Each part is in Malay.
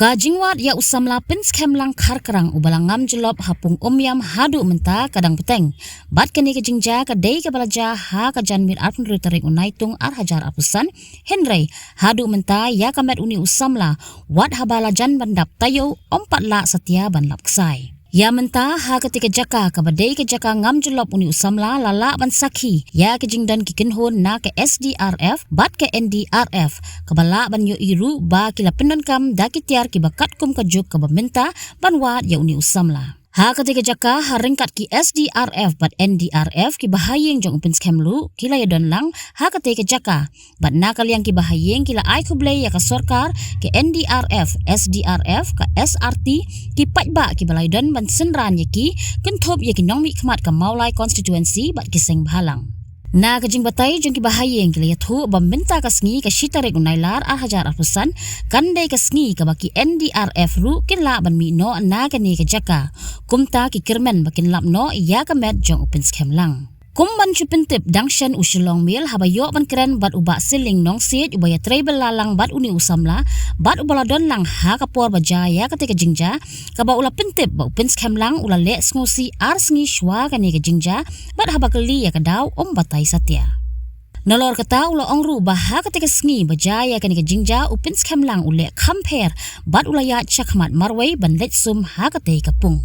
Kajingwat ya usamla pinskem lang karkarang ubalangam jelop hapung omyam hadu menta kadang peteng. Bat kini kejingja kadai kebalaja ha kajanmir arpun ritarik unaitung hajar apusan. Henry hadu menta ya kamet uni usamla wat habalajan bandap tayo ompat la setia bandap ksai. Ya menta ha ketika jaka kabadai ke jaka ngam jelop uni usamla lala ban sakhi ya kejing dan kikinhon na ke SDRF bat ke NDRF kabala ban yo iru ba kila pendan kam dakitiar ki bakat kum kajuk kabamenta ban wat ya uni usamla. Ha ketika jaka ha ringkat ki SDRF bat NDRF ki bahayeng jong upin skemlu kila ya don lang ha ketika jaka bat nakal yang ki bahayeng kila ai kublay ya ka sorkar ki NDRF SDRF ka SRT ki patba ki balai don ban senran ya ki kentop ya ki nongmi khmat ka maulai constituency bat ki seng bahalang. Na kajing batai jong ki bahayeng kila ya thu bambenta ka sngi ka shitarek unailar hajar apusan kandai ka sngi ka baki NDRF ru kila ban mi no na ka ni ka jaka kumta ki kirmen bakin lap no ya ka met jong upin skem lang. Kumban chupintip dangshan usulong mil habayo ban keren bat uba siling nong sit ubaya tribal lalang bat uni usamla bat ubaladon lang ha kapor bajaya ketika jingja kaba ula pintip ba upin skem lang ula le sngusi ar sngi shwa kani ka jingja bat habakali ya kadaw batai satya. Nolor kata ula ongru baha ketika sngi bajaya kani ka jingja upin skem lang ule kamper bat ula ya chakmat marway ban let sum ha ketika kapung.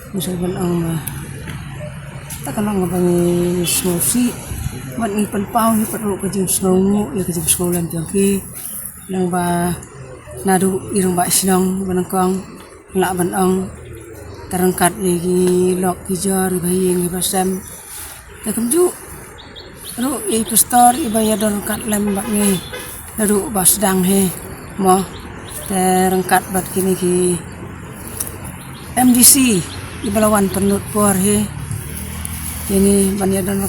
Misalkan ang takanang ngabangi snosi mat ni panpaw ni patro kajing snongo ya kajing snolan jangki nang ba nadu irang ba sinang banangkang la banang tarangkat lagi lok kijar bayeng basam takamju ro i pastor i bayadon kat lem bak ni nadu basdang he mo tarangkat bat kini ki MDC ibalawan penut por he ini banyak dan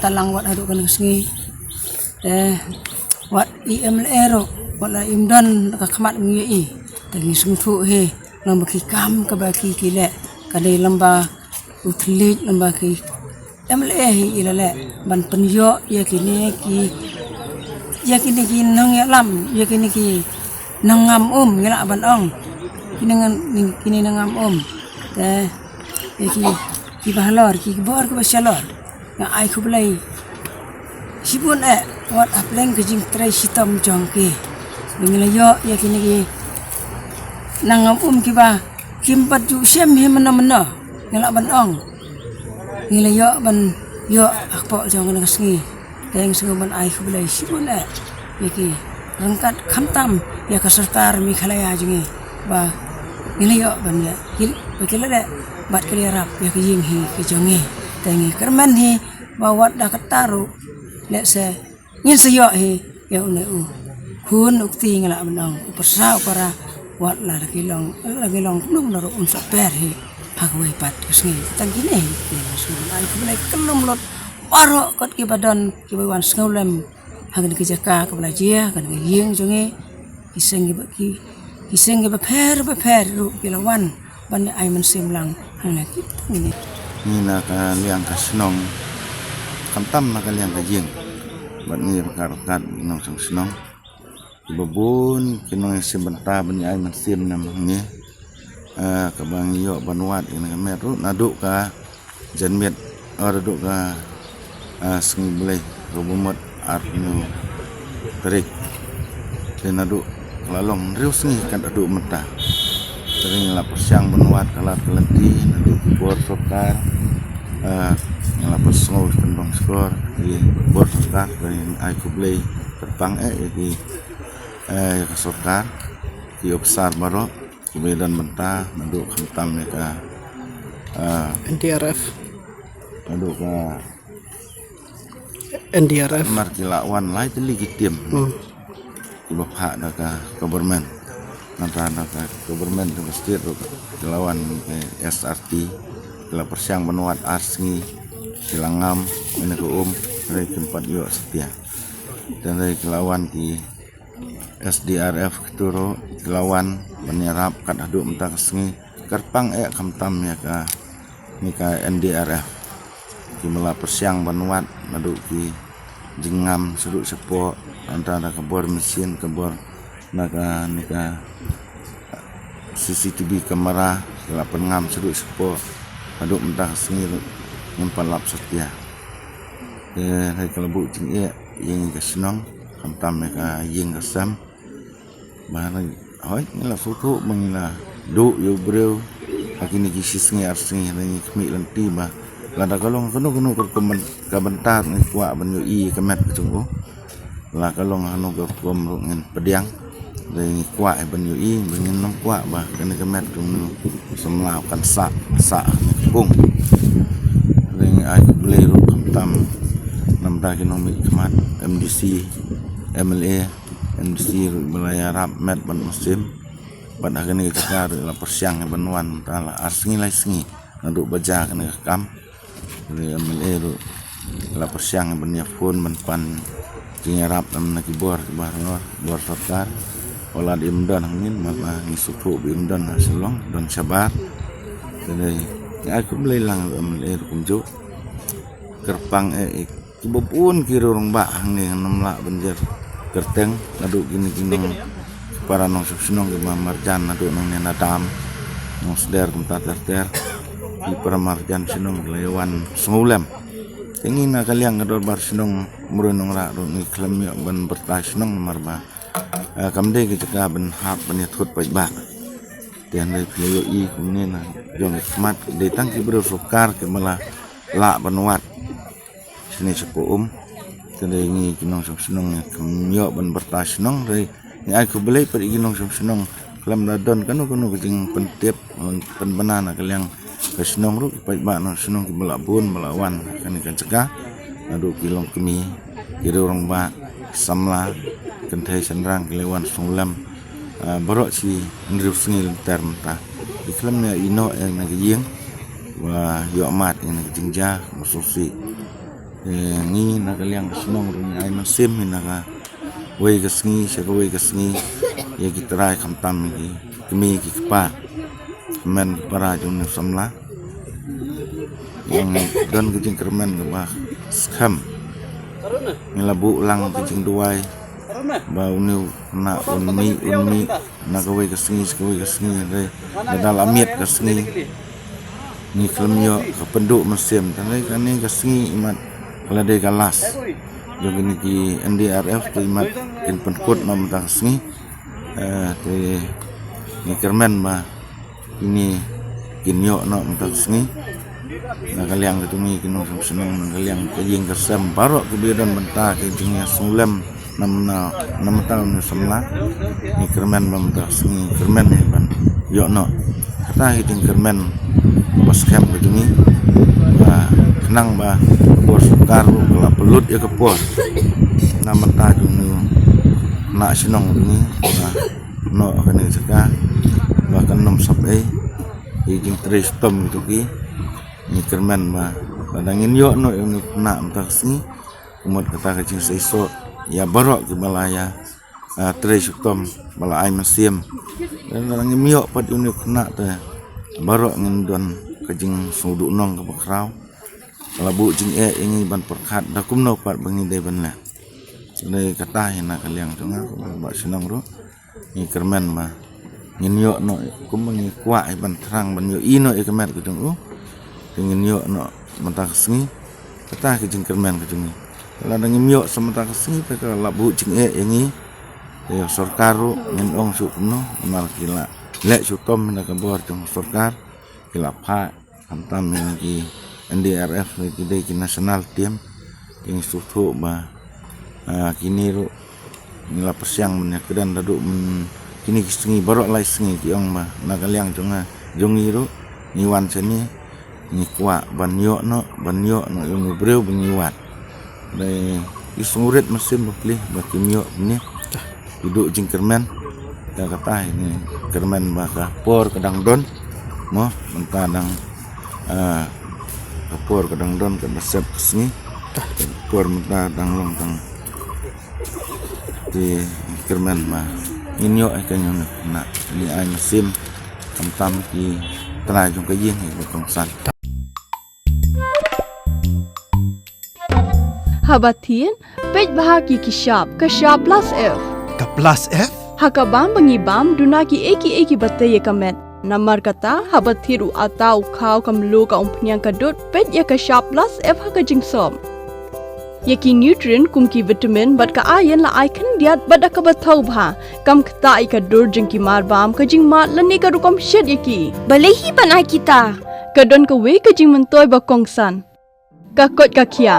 talang wat aduk kan sengi wat IMLR wat la imdan ka khamat ngi tangi sungthu he lamba ki kam ka baki kile kadai lamba utlik lamba ki MLA hi ilale ban penyo ya kini ki nang ya lam ya kini ki nangam ngila ban ong kini nangam ki bahalor ki bor ke basalor nga ai kublai sibun wat apleng kejing trai sitam jongke bingla yo ya kini ki nangam ki ba kimpat ju sem he mena ngala ban ong ngila yo ban yo akpo jong nga sngi teng sengu ban ai kublai sibun ya ki rangkat khamtam ya ka sarkar mi khalaya jingi ba ngila yo ban ya bakila de bat kali rap ya kejing hi kejonge tengi kerman hi bawat dah ketaru lek se ngin seyo hi ya une kun ukti ngala menang persau para wat la lagi long nung naru unsa per hi hagwai pat kesni tangine hi sun ai kumai kelum lot paro kot ki badan ki bawan sngolem hagen ki jaka ka belajia kan yeng jonge kiseng ki beper ru ki lawan ban ai men simlang lagi ini nak liang kasnong kantam nak liang kajing bat ni rekat nang sang senong babun kinong sebentar banyai masim nam ni kabang yo banuat ini kamet ru naduk ka janmet naduk ka sengi boleh rumut arnu terik dan naduk lalong riu sengi kan aduk mentah sering la persiang banuat kalat kelenti naduk bor sokar ngala pesngol tendong skor di bor sokar dari aku boleh terbang di sokar di besar baru kemudian mentah naduk kentam mereka NDRF naduk markilawan lai teli kitim ibapha daka government nantara daka government ke state lawan SRT kala persiang banuat asngi silangam meneko dari tempat yo setia dan dari kelawan di SDRF keturo kelawan menyerap kat aduk mentah kesngi kerpang kamtam ya ka nika NDRF di mela persiang banuat aduk di jengam seduk sepo antara kebor mesin kebor naga nika CCTV kamera kala pengam seduk sepo aduk mentah kesngi nyempal lap setia dari kelebu jing yang kesenong kamtam mereka yang kesam bahkan hoi ngela foto mengila do yo breu akini kisis ngi arsingi ni kemi lenti ba lada kalong kuno kerkomen kabentar ni kuak banyu i kemet kecungku la kalong anu kerkom ngin pediang dari kuak banyu i bengin nom kuak ba kene kemet tunggu semlau kan sak ni pung ring ai boleh ru kamtam namda kinomi kemat MDC MLA MDC Malaya Arab Med ban Muslim pada kini kita la persiang banuan tala arsingi lai singi naduk baja kena kam dari MLA ru la persiang ban phone ban pan jing Arab nam na kibor bor sarkar ola di imdan ngin mama ngisupu bi imdan selong dan sabar dari aku beli lang MLA kunjuk kerpang kibopun kira orang bah ni namla banjir kerteng naduk gini para nong subsinong ke marjan naduk nong nenadam nong seder kumta terter di para marjan sinong lewan sengulem ingin kalian kador bar sinong murunong ra ro ni klem yo ban bertas sinong marba kamde ke jaka ban hak ban yatut pai ba tian le yo i kumne na jong mat de tang ki bro sokar ke mala la banuat sini sepo kedai ni kinong senong kemyo ban bertas senong dari ni aku beli per kinong senong kelam radon kanu kecing pentip penbenana kaliang senong ru pai ba no senong ki melabun melawan kan ikan cegah adu kilong kemi kira orang ba samla kentai senrang kelewan sungulam borok si ndrip sengil term ta iklam ya ino yang nagiyeng wa yo amat yang nagijingja mususi ni nakaliang senong rin ay masim hinaka way kasngi siya way kasngi ya kita ray kamtam ki kemi ki kapa men para jung samla yang don kejing kermen ba skam ngelabu ulang kejing duai ba uniu na unmi naka way kasngi re dalam miet kasngi ni klemyo kapenduk mesim tanai kani kasngi imat kalau dia galas jadi ni NDRF tu imat in penkut nom tangsni te ni kermen ba ini kinyo no tangsni na kaliang ketumi kinong seneng kaliang kejing kesem barok kebidan mentah kejingnya sulem nam tahun semla ni kermen ba tangsni kermen ni ban yo no kata kejing kermen pas kem ketumi kenang ba bos karu kala pelut ya ke pos nama tajung ni nak senong ni no kena cakap bahkan nom sabai jing tres tom gitu ki ni kermen ba padangin yo no ni nak entak sini kumut kata kecing seiso ya barok ke balaya tres tom bala ai masim dan ngin yo pat uni kena te barok ngin don kejing suduk nong ke bakrau kalau bu jing ini ban perkat dakum no pat bangi de ban la dari kata hina kaliang tunga ba senang ro ni kermen ma ngin yo no kum ngi kwa ai ban trang ban yo ino e kemet ke jung ngin yo no mata kesngi kata ke jing kermen ke jung la ngin yo semata kesngi pe ka labu jing e yangi yo sorkaru ngin ong su no mal kila le su tom na ka bor jung sorkar kila pha tam ki NDRF ki dei ki national team yang suatu ba kini ru nila persiang men kedan dadu kini sengi borok lai sengi tiong ba nagaliang jonga jongi ru niwan seni ni kwa banyo no yung breu benyiwat dai isuret mesin bukli ba kimyo ni hidup jing kermen ya kata ini kermen ba ka por kadang don mo mentadang kapur kadang don ke besep kesini kapur mentadang long tang di kermen ma inyo ai kan yung na ni ai sim tam ki trai jong cái giếng này con san Habatin pej bahagi kishap plus F Ka plus F? hakabam bangibam duna ki eki batte ye kamet namar kata habathiru atau khau kamlu ka umpnyang kadut pej ya kishap plus F hakajing som Yaki nutrient kumki vitamin bat ka ayan la icon diat bada ka bathau bha kam khta I ka dur jing ki mar bam ka jing ma lani ka rukom shed yaki balehi banai kita ka don ka we ka jing mentoy ba kongsan ka kot ka khia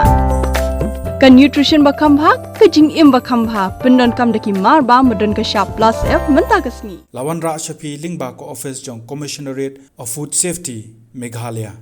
ka nutrition ba kham bha ka jing im ba kham bha pendon kam daki mar bam madon ka sharp plus F menta ka sngi Lawan Ra Shafi Lingba ko office jong Commissionerate of Food Safety Meghalaya